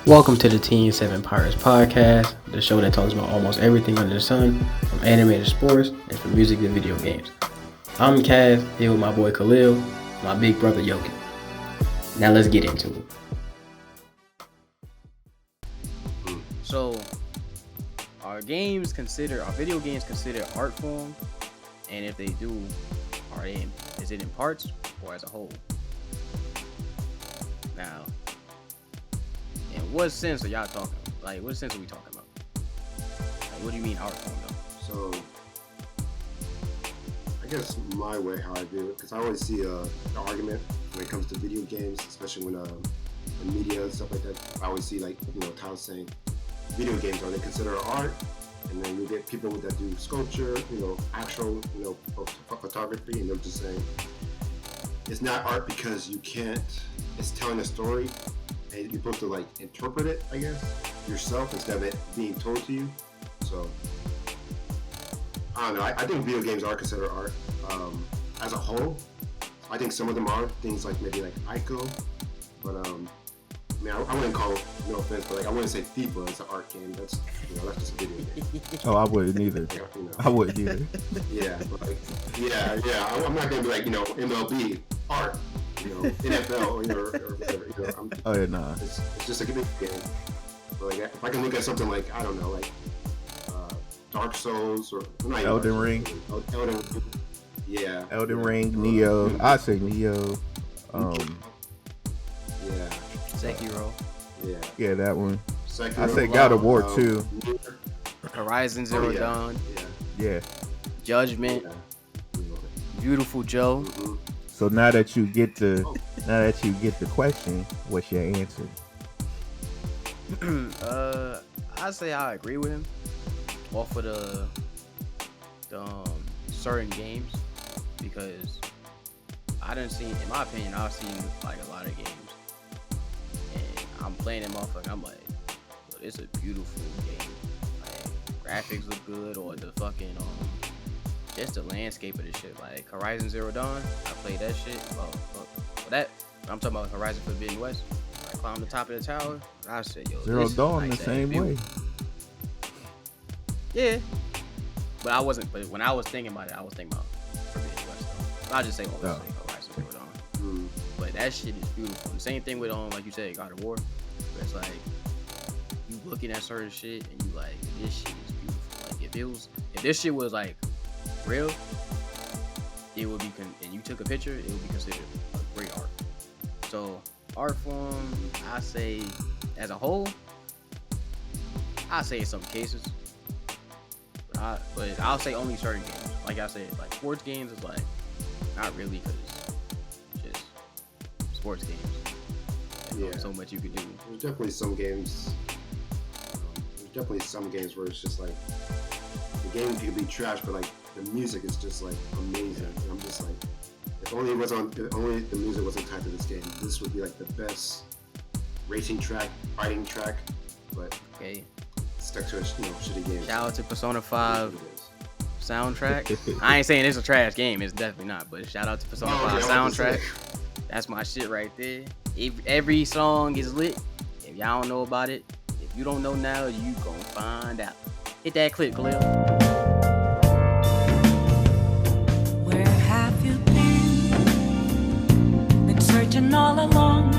Welcome to the Team 7 Pirates podcast, the show that talks about almost everything under the sun, from animated sports and from music to video games. I'm Kaz, here with my boy Khalil, my big brother Yoki. Now let's get into it. So, are video games considered art form? And if they do, is it in parts or as a whole? Now, in what sense are y'all talking? Like, what sense are we talking about? Like, what do you mean art form, though? So, I guess my way how I view it, because I always see the argument when it comes to video games, especially when in media and stuff like that. I always see titles saying video games, are they considered art? And then you get people that do sculpture, actual photography, and they're just saying it's not art because you can't. It's telling a story. And you're supposed to interpret it, I guess, yourself instead of it being told to you. So I don't know. I think video games are considered art as a whole. I think some of them are things maybe Ico, but I wouldn't call it, no offense, but I wouldn't say FIFA is an art game. That's that's just a video game. Oh, I wouldn't either. I wouldn't either. Yeah, but I'm not gonna be MLB art. NFL or whatever. Nah. It's just a good game. But if I can look at something I don't know, Dark Souls or Elden Ring. Elden, yeah. Elden Ring, Neo. I say Neo. Yeah. Sekiro. Yeah, that one. Sekiro, I say God of War too. Horizon Zero Dawn. Yeah. Judgment. Beautiful Joe. Mm-hmm. So now that you get the question, what's your answer? I say I agree with him off of the certain games, because in my opinion, I've seen a lot of games, and I'm playing them off I'm like, well, it's a beautiful game. Graphics look good, or the fucking just the landscape of this shit. Like Horizon Zero Dawn, I played that shit. I'm talking about Horizon Forbidden West. I climbed the top of the tower. I said, yo, Zero Dawn the same way. Yeah, but when I was thinking about it, I was thinking about Forbidden West. Though. I'll just say Horizon Zero Dawn. But that shit is beautiful. And the same thing with like you said, God of War. Where it's you looking at certain shit and you this shit is beautiful. If this shit was real, it would be and you took a picture, it would be considered a great art. So art form, I say as a whole, I say in some cases, but I'll say only certain games. Like I said, sports games is not really, because it's just sports games. There's only so much you can do. There's definitely some games. Where it's just the game could be trash, but the music is just amazing. And I'm just if only the music wasn't tied to this game, this would be the best racing track, fighting track. But stuck to a shitty game. Shout out to Persona 5 soundtrack. I ain't saying it's a trash game, it's definitely not. But shout out to Persona 5 soundtrack. That's my shit right there. Every song is lit. If y'all don't know about it, if you don't know now, you gon' find out. Hit that clip, Khalil. Searching all along,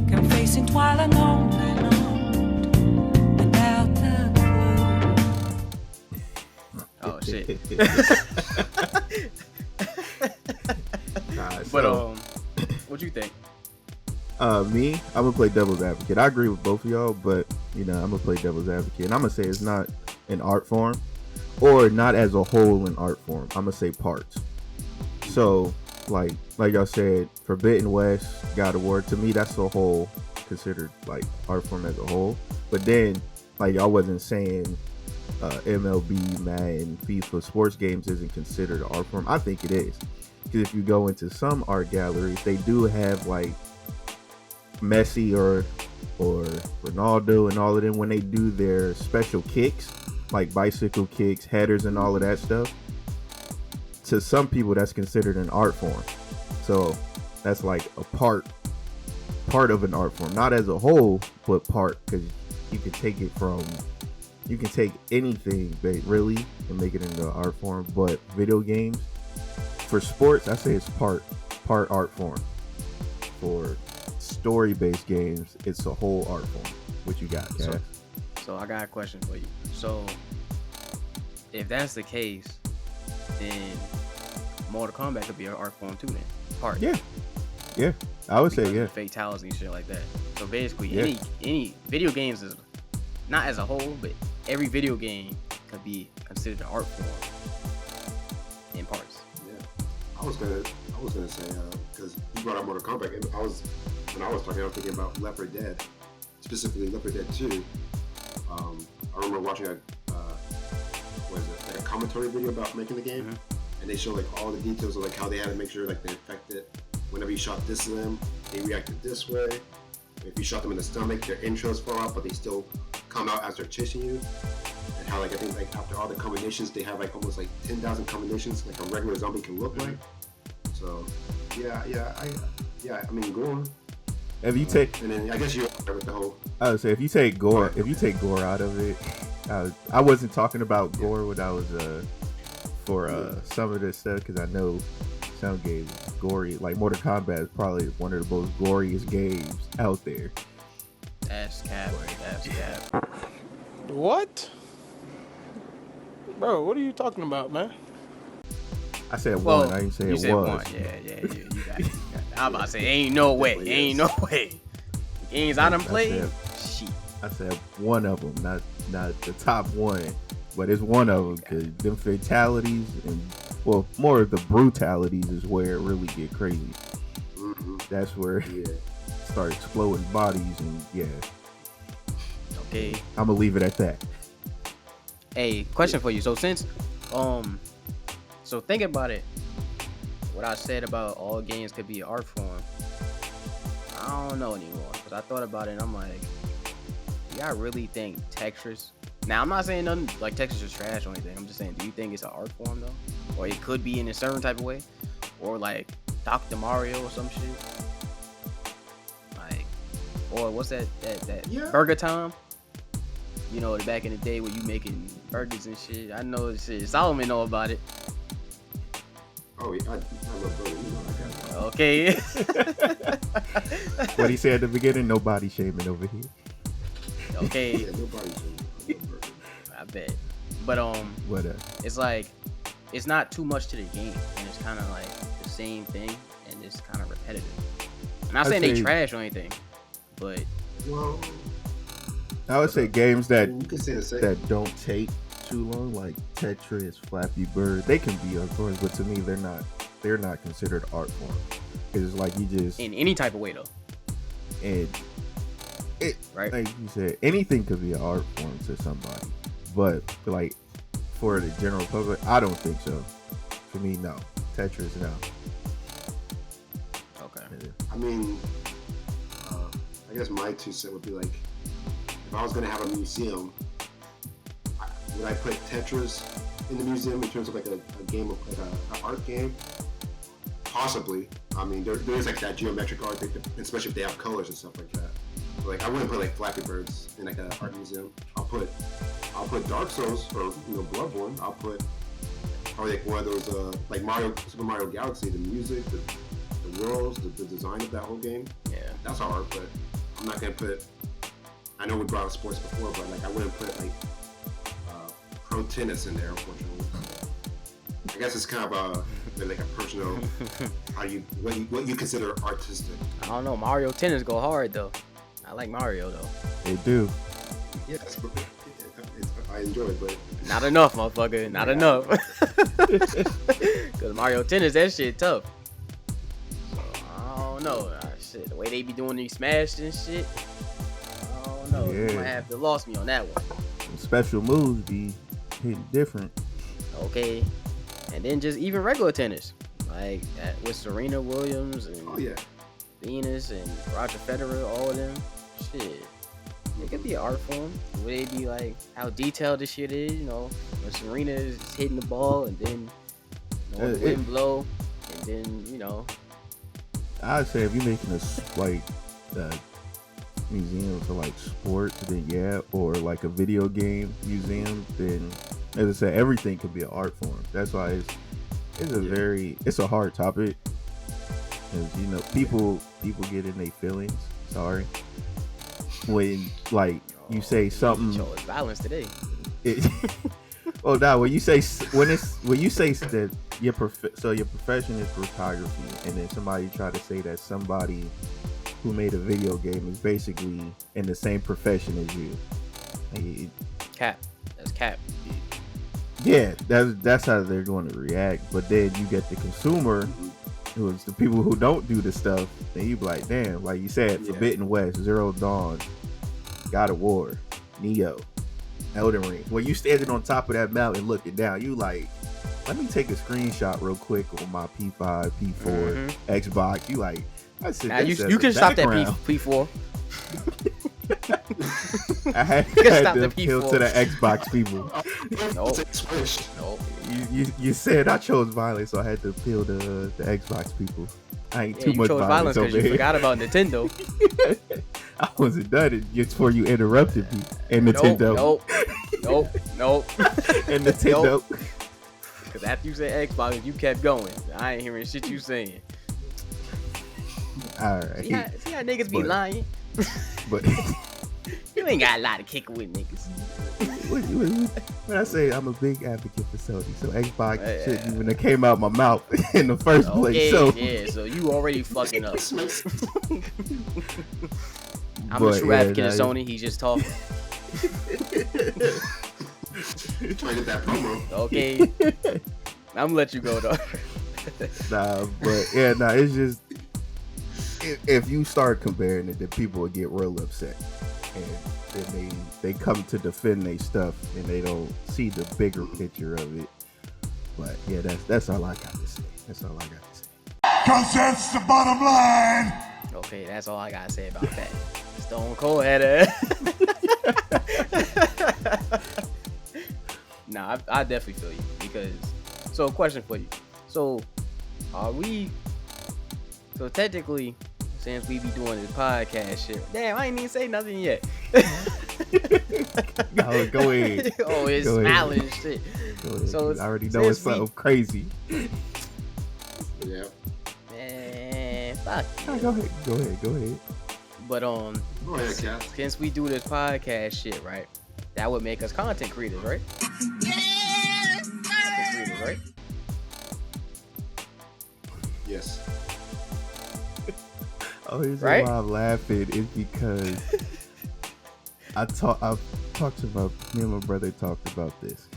confessing while alone without the clue. Oh shit. But what you think? Me, I'm gonna play devil's advocate. I agree with both of y'all, but I'm gonna play devil's advocate, and I'm gonna say it's not an art form, or not as a whole an art form. I'm gonna say parts. So like y'all said, Forbidden West, God of War, to me that's a whole considered art form as a whole. But then y'all wasn't saying MLB, Madden, FIFA, sports games isn't considered an art form. I think it is, because if you go into some art galleries, they do have Messi or Ronaldo and all of them, when they do their special kicks, bicycle kicks, headers, and all of that stuff. To some people, that's considered an art form. So that's a part part of an art form, not as a whole, but part, because you can take anything, really, and make it into an art form. But video games, for sports, I say it's part art form. For story-based games, it's a whole art form. What you got, Cass? So I got a question for you. So if that's the case, then Mortal Kombat could be an art form too. Then part. Yeah, I would say Because yeah. of fatalities and shit like that. So basically, Yeah. any video games is not as a whole, but every video game could be considered an art form in parts. Yeah, I was gonna say because you brought up Mortal Kombat. When I was talking, I was thinking about Left 4 Dead, specifically Left 4 Dead 2. I remember watching like a commentary video about making the game, and they show like all the details of like how they had to make sure like they affected whenever you shot this limb, they reacted this way. If you shot them in the stomach, their intros fall out, but they still come out as they're chasing you. And how like I think like after all the combinations, they have like almost like 10,000 combinations like a regular zombie can look like. So I mean gore. If you take, and then I guess you're with the whole. I would say if you take gore out of it, I wasn't talking about gore when I was for some of this stuff, because I know some games gory, like Mortal Kombat is probably one of the most goriest games out there. That's cap. That's cap. What? Bro, what are you talking about, man? I said Well, one. I didn't say you it said was. one. Yeah, you got it. I'm about to say, ain't no way. Ain't no way. The games I done played, shit. I said one of them, not the top one, but it's one of them, because them fatalities and, well, more of the brutalities is where it really get crazy. That's where start exploding bodies, and yeah. Okay. I'm gonna leave it at that. Hey, question for you. So since, so think about it. What I said about all games could be an art form. I don't know anymore, because I thought about it and I'm like, do y'all really think Tetris? Now I'm not saying nothing like Tetris is trash or anything. I'm just saying, do you think it's an art form though, or it could be in a certain type of way, or like Dr. Mario or some shit? Like, or what's that Burger Time? You know, back in the day when you making burgers and shit. I know shit. Solomon know about it. Oh, yeah, I love burgers. You know, I got it. Okay. What he said at the beginning, no body shaming over here. Okay. Yeah, nobody's doing it. I love burgers. I bet. But What it's like it's not too much to the game, and it's kind of like the same thing, and it's kind of repetitive. I'm not saying they trash or anything, but Well, I would say games that you can say the same. that don't take too long, like Tetris, Flappy Bird, they can be art forms, but to me they're not considered art forms. It's like you just, in any type of way though, and it, right? like you said, anything could be an art form to somebody, but like for the general public, I don't think so. For me, no. Tetris, no. Okay. I mean, I guess my 2 cents would be like, if I was gonna have a museum, would I put Tetris in the museum in terms of like a game of like an art game? Possibly. I mean, there is like that geometric art, especially if they have colors and stuff like that. But, like, I wouldn't put like Flappy Birds in like an art museum. I'll put Dark Souls or Bloodborne. I'll put probably like one of those like Super Mario Galaxy, the music, the worlds, the design of that whole game. Yeah. That's art, but I'm not gonna put. I know we brought up sports before, but like I wouldn't put like pro tennis in there, unfortunately. I guess it's kind of like a personal what you consider artistic. I don't know. Mario Tennis go hard though. I like Mario though. They do. Yes, I enjoy it, but Not enough, motherfucker. Not enough. Cause Mario Tennis, that shit tough. So I don't know. Shit, the way they be doing these smash and shit. I don't know. You Yeah. might have to lost me on that one. Special moves be hitting different. Okay. And then just even regular tennis, like with Serena Williams and oh yeah, Venus and Roger Federer, all of them. Shit. It could be an art form. The way they be like how detailed this shit is, you know, when Serena is hitting the ball and then the wind blow and then, you know. I'd say if you're making like uh, museum for like sports, then yeah, or like a video game museum, then as I said, everything could be an art form. That's why it's a hard topic, because people get in their feelings. Sorry, when like you say something. Chose violence today. Oh no! When you say that your profession is photography, and then somebody try to say that somebody who made a video game is basically in the same profession as you. Cap. That's cap. Yeah, that's how they're going to react. But then you get the consumer, who is the people who don't do the stuff, and you be like, damn, like you said, Forbidden West, Zero Dawn, God of War, Neo, Elden Ring. When you standing on top of that mountain looking down, you like, let me take a screenshot real quick on my P5, P4, Xbox. You like, I said, now you can stop that P4. I had to appeal to the Xbox people. Nope. You said I chose violence, so I had to appeal to the Xbox people. I ain't too much violence over because you here. forgot about Nintendo. I wasn't done it just before you interrupted me. And Nintendo. Nope. And Nintendo. Because after you said Xbox, you kept going. I ain't hearing shit you saying. All right. See how niggas be lying? But you ain't got a lot of kicking with niggas. when I say I'm a big advocate for Sony, so Xbox shouldn't even have came out my mouth in the first place. So you already fucking up. I'm a true advocate of Sony. He's just talking. Trying to get that promo. Okay. I'm gonna let you go though. It's just if you start comparing it, then people will get real upset, and then they come to defend their stuff, and they don't see the bigger picture of it. But yeah, that's all I got to say. That's all I got to say. 'Cause that's the bottom line. Okay, that's all I gotta say about that. Stone Cold had a. Nah, I definitely feel you because. So, question for you. So, So technically, since we be doing this podcast shit, damn, I ain't even say nothing yet. No, go ahead. Oh, it's Go smiling ahead. and shit. Go ahead. So I already know it's something crazy. Yeah. Man, fuck. No, go ahead. But Go ahead, Cass. since we do this podcast shit, right? That would make us content creators, right? Content creators, right? Yes. Oh, here's Right? why I'm laughing is because I've talked about, me and my brother talked about this.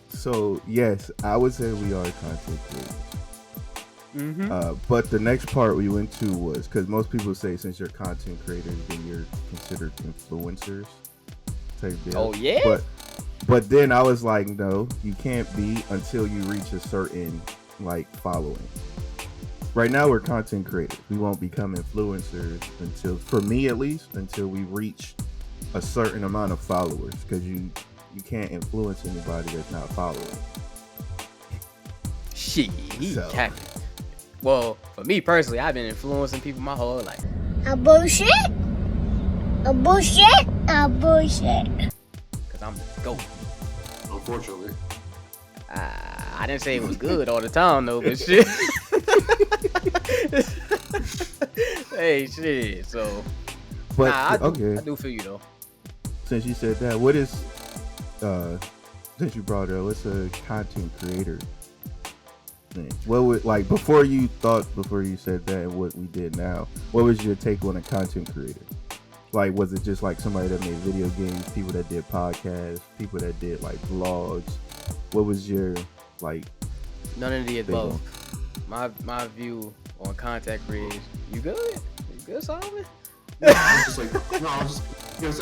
So yes, I would say we are content creators. But the next part we went to was because most people say since you're content creators, then you're considered influencers type deal. Oh yeah. But then I was like, no, you can't be until you reach a certain like following. Right now we're content creators. We won't become influencers until, for me at least, until we reach a certain amount of followers. Because you can't influence anybody that's not following. Shit. So. Well, for me personally, I've been influencing people my whole life. A bullshit. Cause I'm the GOAT. Unfortunately. I didn't say it was good all the time though, but shit. Hey, shit. So, But I okay, do feel you though. since you said that, what is since you brought it up, what's a content creator thing? What would, like, before you said that and what we did now, what was your take on a content creator? Like, was it just like somebody that made video games, people that did podcasts, people that did like vlogs? What was your like? None of the thing above. on- My view on contact creators. You good? You good, Solomon? I was just like, no, I was just, because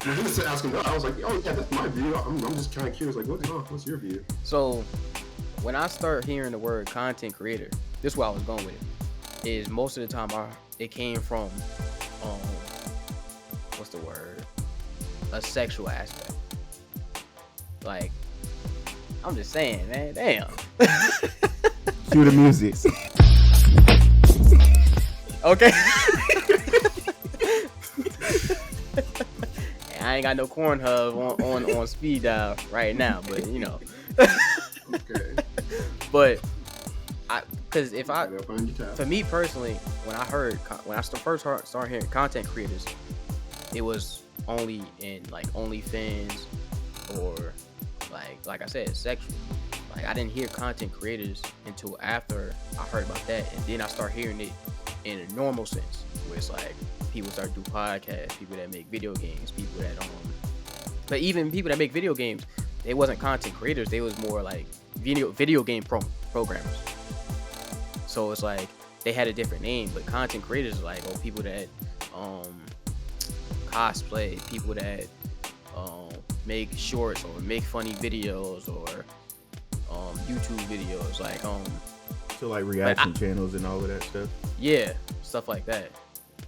when he was asking that, I was like, oh yeah, that's my view. I'm just kind of curious, like, what's your view? So, when I start hearing the word content creator, this is where I was going with it. Is most of the time it came from, what's the word? A sexual aspect. Like, I'm just saying, man. Damn. Cue the music. Okay. I ain't got no corn hub on speed dial right now, but you know. Okay. But because if I, Got it up on your tab. for me personally, when I first started hearing content creators, it was only in like OnlyFans or like I said, sexual. Like I didn't hear content creators until after I heard about that, and then I start hearing it in a normal sense, where it's like people start to do podcasts, people that make video games, people that but even people that make video games, they wasn't content creators, they was more like video game programmers. So it's like they had a different name, but content creators are like, oh, people that cosplay, people that make shorts or make funny videos or YouTube videos, like So like reaction channels and all of that stuff. yeah, stuff like that.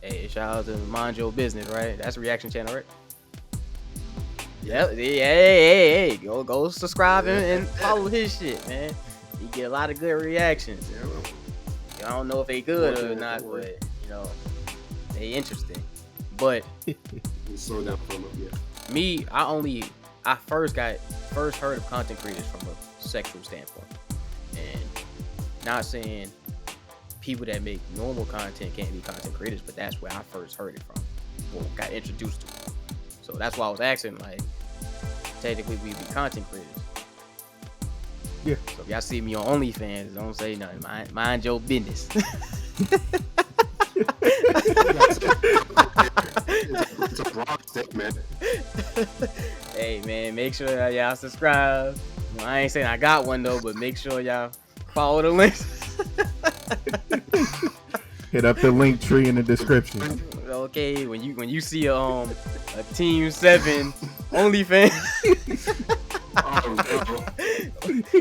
Hey, shout out to Mind Your Business, right? That's a reaction channel, right? Yeah, hey, go subscribe and follow his shit, man. You get a lot of good reactions. I don't know if they good or not, but you know, they interesting. But Slow down from it, yeah. me, I first heard of content creators from a sexual standpoint, and not saying people that make normal content can't be content creators, but that's where I first heard it from, or got introduced to it. So that's why I was asking, like, technically we be content creators. Yeah. So if y'all see me on OnlyFans, don't say nothing. Mind your business. It's a broad statement. Hey man, make sure that y'all subscribe. Well, I ain't saying I got one though, but make sure y'all follow the links. Hit up the link tree in the description. Okay, when you see a Team 7 OnlyFans,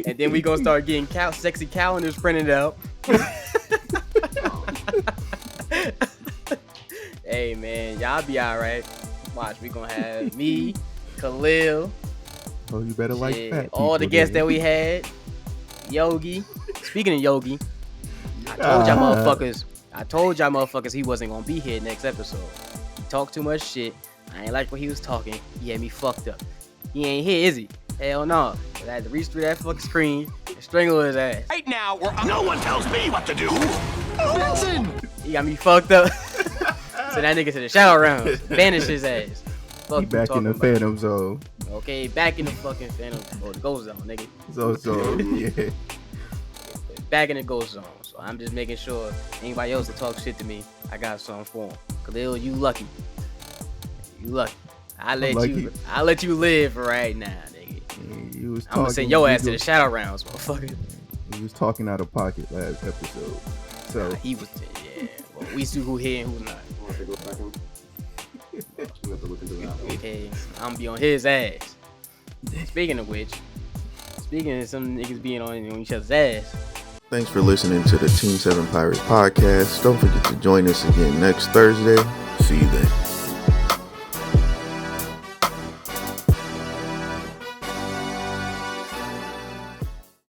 and then we gonna start getting sexy calendars printed out. Hey man, y'all be alright. Watch, we gonna have me, Khalil, Oh, you better like fat all the people, guests then. that we had, Yogi. Speaking of Yogi, I told y'all motherfuckers he wasn't gonna be here next episode. He talked too much shit. I ain't like what he was talking. He had me fucked up. He ain't here, is he? Hell no. I had to reach through that fucking screen and strangle his ass. Right now, no one tells me what to do. Listen! He got me fucked up. Send that nigga to the shower round. Banish his ass. Fuck He you back in talking the about. Phantom Zone. Okay, back in the fucking Phantom or the Ghost Zone, nigga. So yeah. Back in the Ghost Zone. So I'm just making sure anybody else that talk shit to me, I got something for him. Khalil, you lucky. You lucky. I let you live for right now, nigga. He was I'm gonna send your ass to the shadow rounds, motherfucker. He was talking out of pocket last episode. So He was, yeah. Well, we see who here and who's not. I want to go back and we have to look into that. Okay, I'm gonna be on his ass. Speaking of some niggas being on each other's ass. thanks for listening to the Team 7 Pirates podcast. Don't forget to join us again next Thursday. See you then.